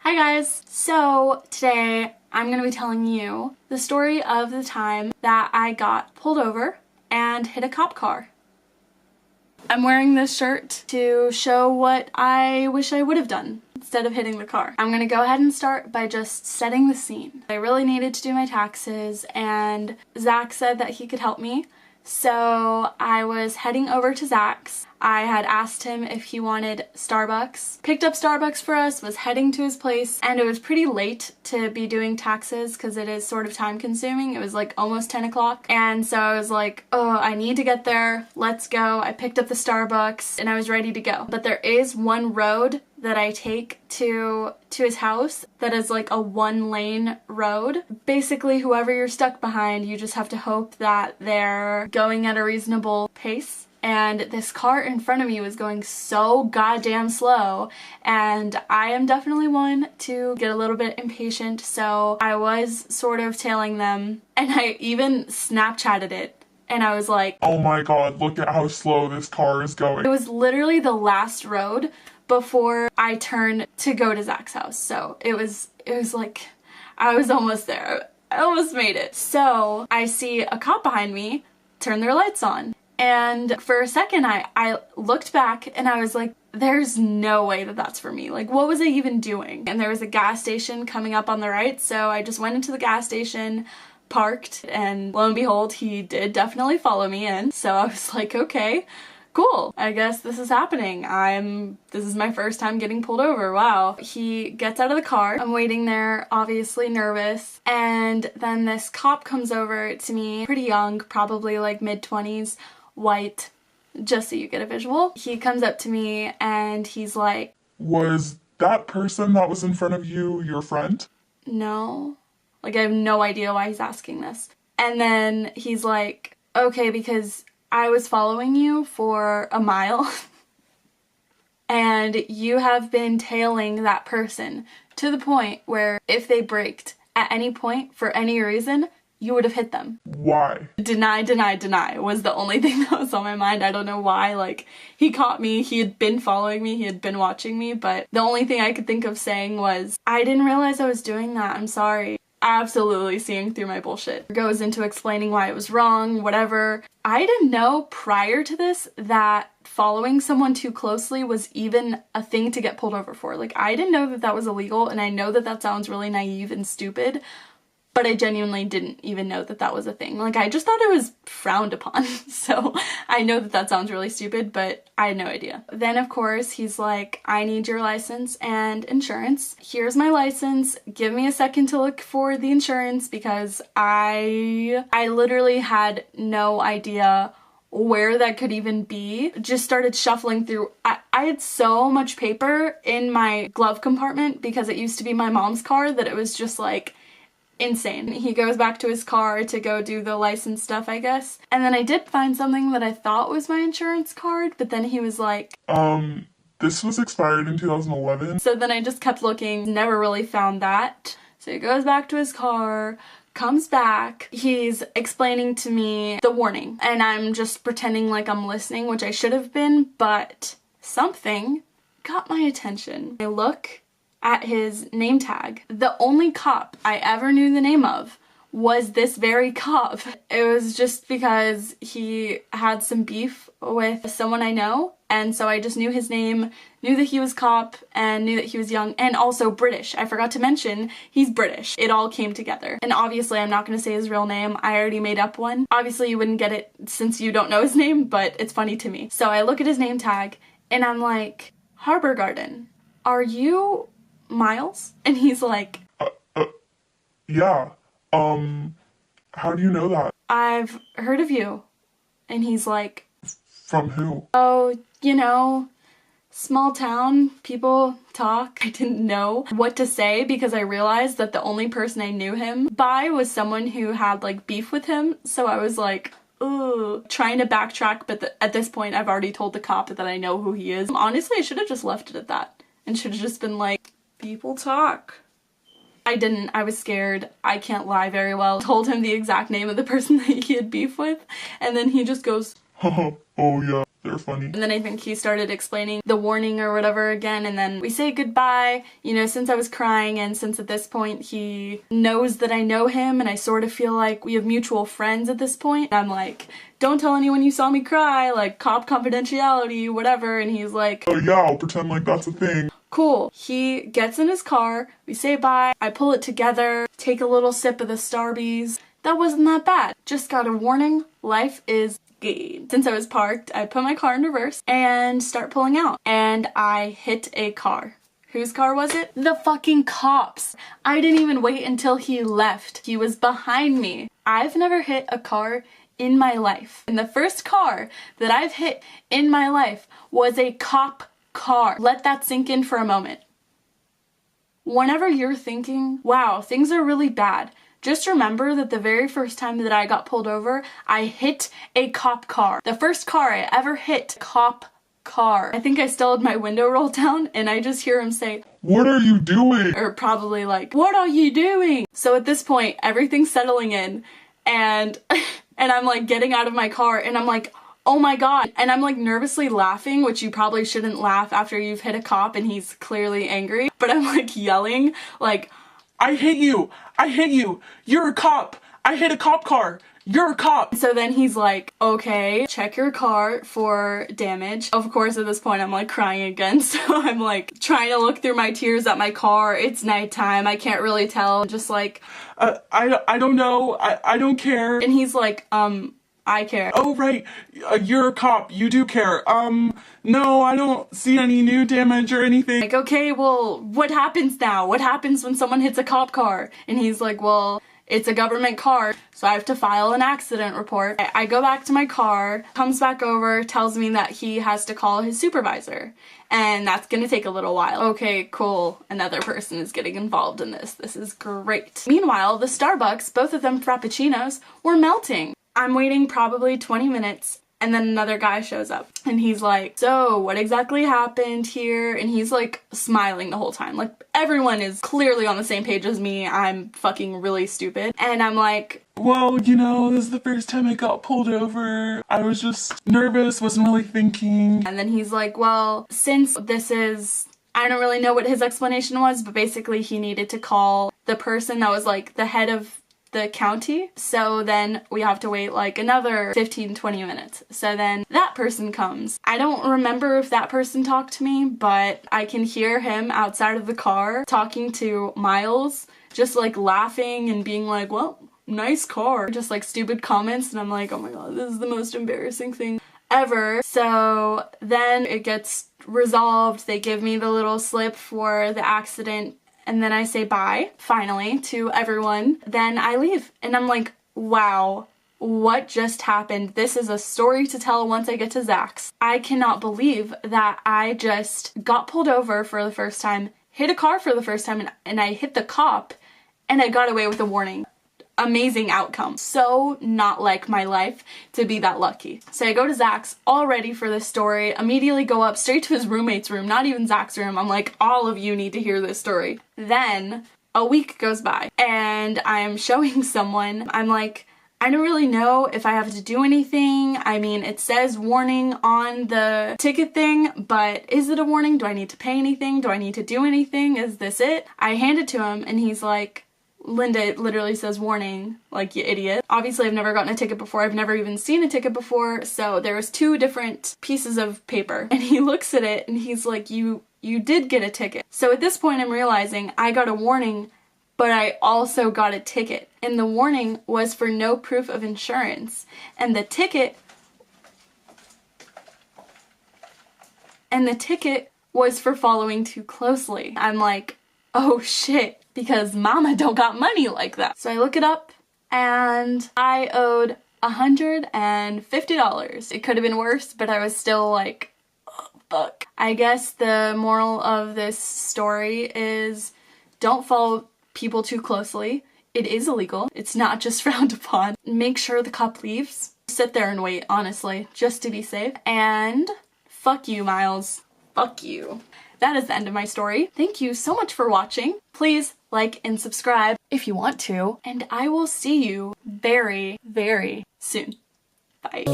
Hi guys! So today I'm going to be telling you the story of the time that I got pulled over and hit a cop car. I'm wearing this shirt to show what I wish I would have done instead of hitting the car. I'm going to go ahead and start by just setting the scene. I really needed to do my taxes and Zach said that he could help me. So I was heading over to Zach's. I had asked him if he wanted Starbucks, picked up Starbucks for us, was heading to his place, and it was pretty late to be doing taxes because it is sort of time consuming. It was like almost 10 o'clock. And so I was like, oh, I need to get there. Let's go. I picked up the Starbucks and I was ready to go. But there is one road that I take to his house that is like a one-lane road. Basically, whoever you're stuck behind, you just have to hope that they're going at a reasonable pace. And this car in front of me was going so goddamn slow, and I am definitely one to get a little bit impatient, so I was sort of tailing them, and I even Snapchatted it. And I was like, oh my god, look at how slow this car is going. It was literally the last road before I turned to go to Zach's house. So it was like, I was almost there. I almost made it. So I see a cop behind me turn their lights on. And for a second I looked back and I was like, there's no way that that's for me. Like, what was I even doing? And there was a gas station coming up on the right. So I just went into the gas station, parked, and lo and behold, he did definitely follow me in. So I was like, okay, cool. I guess this is happening. This is my first time getting pulled over. Wow. He gets out of the car. I'm waiting there, obviously nervous. And then this cop comes over to me, pretty young, probably like mid-20s, white, just so you get a visual. He comes up to me and he's like, was that person that was in front of you your friend? No. Like, I have no idea why he's asking this. And then he's like, okay, because I was following you for a mile and you have been tailing that person to the point where if they braked at any point for any reason, you would have hit them. Why? Deny, deny, deny was the only thing that was on my mind. I don't know why. Like, he caught me, he had been following me, he had been watching me, but the only thing I could think of saying was, I didn't realize I was doing that, I'm sorry. Absolutely seeing through my bullshit. Goes into explaining why it was wrong, whatever. I didn't know prior to this that following someone too closely was even a thing to get pulled over for. Like, I didn't know that that was illegal, and I know that that sounds really naive and stupid, but I genuinely didn't even know that that was a thing. Like, I just thought it was frowned upon. So I know that that sounds really stupid, but I had no idea. Then of course he's like, I need your license and insurance. Here's my license. Give me a second to look for the insurance because I literally had no idea where that could even be. Just started shuffling through. I had so much paper in my glove compartment because it used to be my mom's car that it was just like insane. He goes back to his car to go do the license stuff, I guess. And then I did find something that I thought was my insurance card, but then he was like, this was expired in 2011. So then I just kept looking, never really found that. So he goes back to his car, comes back, he's explaining to me the warning, and I'm just pretending like I'm listening, which I should have been, but something got my attention. I look at his name tag. The only cop I ever knew the name of was this very cop. It was just because he had some beef with someone I know, and so I just knew his name, knew that he was cop, and knew that he was young, and also British. I forgot to mention, he's British. It all came together. And obviously I'm not gonna say his real name, I already made up one. Obviously you wouldn't get it since you don't know his name, but it's funny to me. So I look at his name tag, and I'm like, Harbor Garden, are you Miles? And he's like, yeah. How do you know that? I've heard of you. And he's like, from who? Oh, you know, small town, people talk. I didn't know what to say because I realized that the only person I knew him by was someone who had like beef with him. So I was like, ooh, trying to backtrack, but at this point I've already told the cop that I know who he is. Honestly, I should have just left it at that and should have just been like, people talk. I didn't. I was scared. I can't lie very well. Told him the exact name of the person that he had beef with, and then he just goes, Oh yeah, they're funny. And then I think he started explaining the warning or whatever again, and then we say goodbye, you know, since I was crying and since at this point he knows that I know him and I sort of feel like we have mutual friends at this point. I'm like, don't tell anyone you saw me cry, like cop confidentiality, whatever, and he's like, Oh yeah, I'll pretend like that's a thing. Cool. He gets in his car, we say bye, I pull it together, take a little sip of the Starbies. That wasn't that bad. Just got a warning, life is good. Since I was parked, I put my car in reverse and start pulling out. And I hit a car. Whose car was it? The fucking cops. I didn't even wait until he left. He was behind me. I've never hit a car in my life. And the first car that I've hit in my life was a cop car. Let that sink in for a moment. Whenever you're thinking, wow, things are really bad, just remember that the very first time that I got pulled over, I hit a cop car. The first car I ever hit, cop car. I think I still had my window rolled down and I just hear him say, "What are you doing?" Or probably like, "What are you doing?" So at this point, everything's settling in and I'm like getting out of my car and I'm like, oh my god. And I'm like nervously laughing, which you probably shouldn't laugh after you've hit a cop and he's clearly angry. But I'm like yelling, like, I hit you! I hit you! You're a cop! I hit a cop car! You're a cop! So then he's like, okay, check your car for damage. Of course, at this point, I'm like crying again. So I'm like trying to look through my tears at my car. It's nighttime. I can't really tell. Just like, I don't know. I don't care. And he's like, I care. Oh, right. You're a cop. You do care. No, I don't see any new damage or anything. Like, okay, well, what happens now? What happens when someone hits a cop car? And he's like, well, it's a government car, so I have to file an accident report. I go back to my car, comes back over, tells me that he has to call his supervisor. And that's gonna take a little while. Okay, cool. Another person is getting involved in this. This is great. Meanwhile, the Starbucks, both of them Frappuccinos, were melting. I'm waiting probably 20 minutes and then another guy shows up and he's like, so what exactly happened here? And he's like smiling the whole time. Like everyone is clearly on the same page as me. I'm fucking really stupid. And I'm like, well, you know, this is the first time I got pulled over. I was just nervous, wasn't really thinking. And then he's like, well, since this is, I don't really know what his explanation was, but basically he needed to call the person that was like the head of the county, so then we have to wait like another 15-20 minutes. So then that person comes. I don't remember if that person talked to me, but I can hear him outside of the car talking to Miles, just like laughing and being like, well, nice car. Just like stupid comments, and I'm like, oh my god, this is the most embarrassing thing ever. So then it gets resolved. They give me the little slip for the accident. And then I say bye, finally, to everyone. Then I leave. And I'm like, wow, what just happened? This is a story to tell once I get to Zach's. I cannot believe that I just got pulled over for the first time, hit a car for the first time, and I hit the cop, and I got away with a warning. Amazing outcome. So not like my life to be that lucky. So I go to Zach's, all ready for this story, immediately go up straight to his roommate's room, not even Zach's room. I'm like, all of you need to hear this story. Then a week goes by and I'm showing someone. I'm like, I don't really know if I have to do anything. I mean, it says warning on the ticket thing, but is it a warning? Do I need to pay anything? Do I need to do anything? Is this it? I hand it to him and he's like, Linda, it literally says warning, like, you idiot. Obviously, I've never gotten a ticket before. I've never even seen a ticket before, so there was 2 different pieces of paper. And he looks at it and he's like, you did get a ticket. So at this point, I'm realizing I got a warning, but I also got a ticket. And the warning was for no proof of insurance. And the ticket was for following too closely. I'm like, oh shit. Because mama don't got money like that. So I look it up and I owed $150. It could have been worse, but I was still like, oh, fuck. I guess the moral of this story is don't follow people too closely. It is illegal. It's not just frowned upon. Make sure the cop leaves. Sit there and wait, honestly, just to be safe. And fuck you, Miles. Fuck you. That is the end of my story. Thank you so much for watching. Please like and subscribe if you want to, and I will see you very, very soon. Bye.